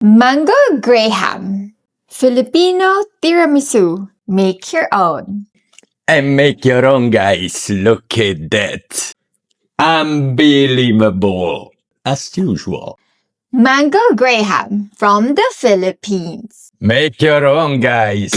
Mango Graham, Filipino tiramisu. Make your own. And make your own, guys. Look at that. Unbelievable. As usual. Mango Graham from the Philippines. Make your own, guys.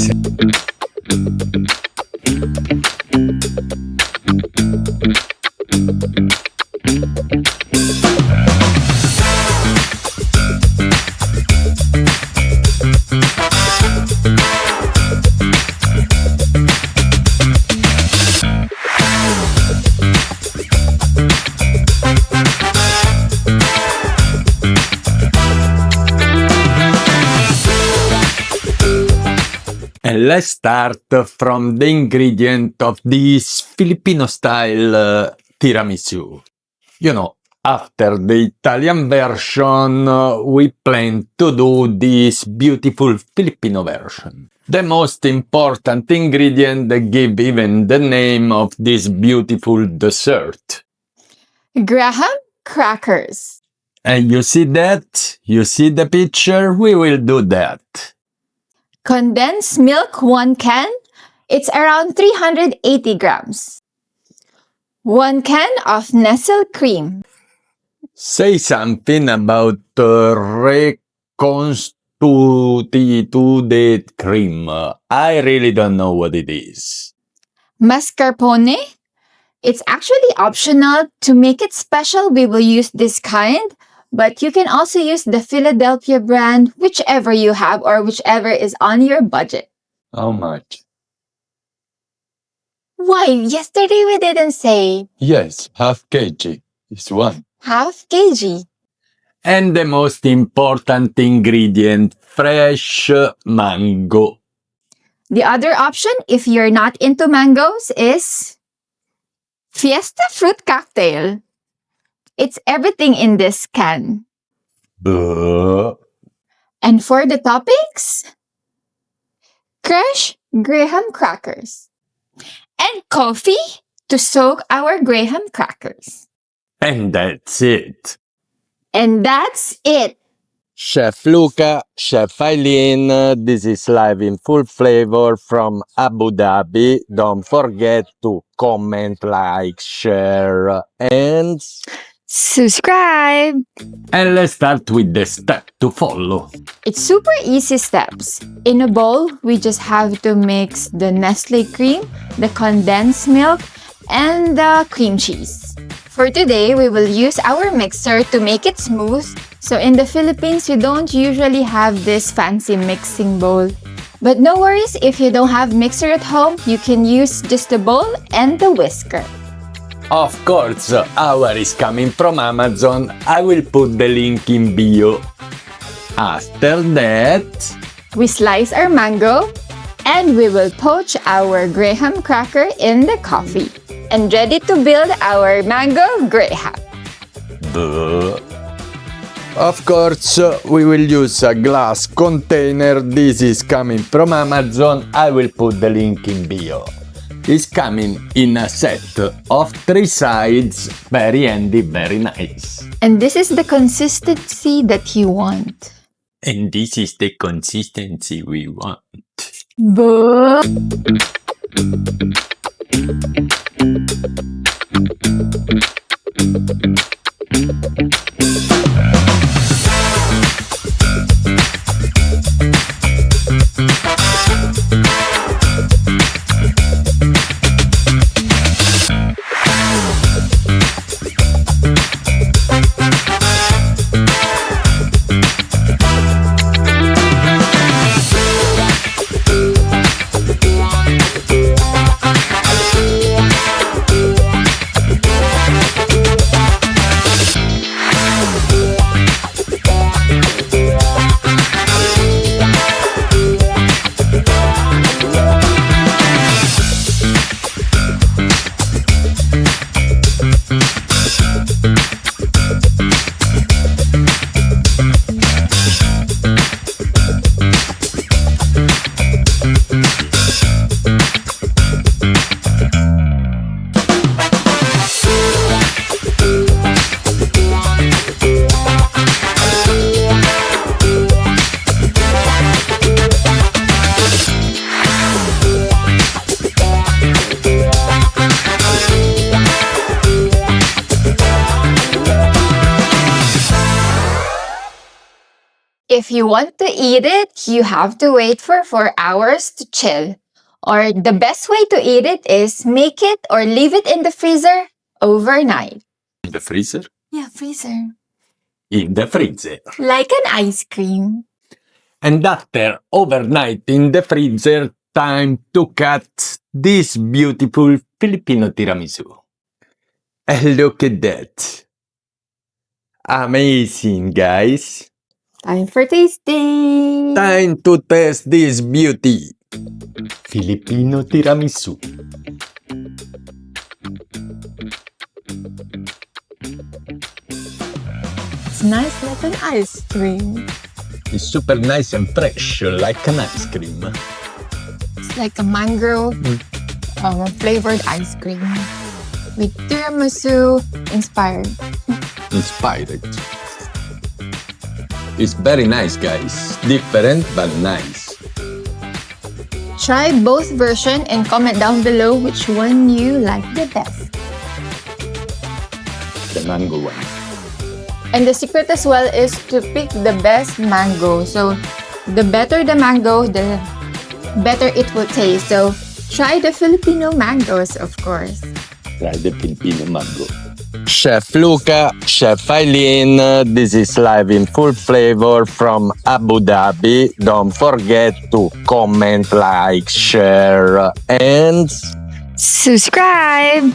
And let's start from the ingredient of this Filipino style tiramisu. You know, after the Italian version, we plan to do this beautiful Filipino version. The most important ingredient that give even the name of this beautiful dessert. Graham crackers. And you see that? You see the picture? We will do that. Condensed milk 1 can. It's around 380 grams. 1 can of Nestle cream. Say something about reconstituted cream. I really don't know what it is. Mascarpone. It's actually optional. To make it special, we will use this kind. But you can also use the Philadelphia brand, whichever you have or whichever is on your budget. How much? Why? Yesterday we didn't say. Yes, half kg is one. Half kg. And the most important ingredient, fresh mango. The other option, if you're not into mangoes, is Fiesta Fruit Cocktail. It's everything in this can. Buh. And for the toppings, crushed graham crackers and coffee to soak our graham crackers. And that's it. And that's it. Chef Luca, Chef Eileen, this is live in full flavor from Abu Dhabi. Don't forget to comment, like, share, and Subscribe. And let's start with the step to follow. It's super easy steps. In a bowl, we just have to mix the Nestle cream, the condensed milk, and the cream cheese. For today, we will use our mixer to make it smooth. So in the Philippines, we don't usually have this fancy mixing bowl. But no worries, if you don't have mixer at home, you can use just the bowl and the whisker. Of course, our is coming from Amazon. I will put the link in bio. After that, we slice our mango and we will poach our graham cracker in the coffee. And ready to build our mango graham. Of course, we will use a glass container. This is coming from Amazon. I will put the link in bio. It's coming in a set of 3 sides. Very handy, very nice. And this is the consistency that you want. And this is the consistency we want. If you want to eat it, you have to wait for 4 hours to chill. Or the best way to eat it is make it or leave it in the freezer overnight. In the freezer? Yeah, freezer. In the freezer. Like an ice cream. And after overnight in the freezer, time to cut this beautiful Filipino tiramisu. And look at that. Amazing, guys. Time for tasting. Time to test this beauty. Filipino tiramisu. It's nice like an ice cream. It's super nice and fresh, like an ice cream. It's like a mango flavored ice cream with tiramisu inspired. Inspired. It's very nice, guys. Different but nice. Try both versions and comment down below which one you like the best. The mango one. And the secret as well is to pick the best mango. So the better the mango, the better it will taste. So try the Filipino mangoes, of course. Try the Filipino mango. Chef Luca, Chef Eileen, this is live in full flavor from Abu Dhabi. Don't forget to comment, like, share, and Subscribe!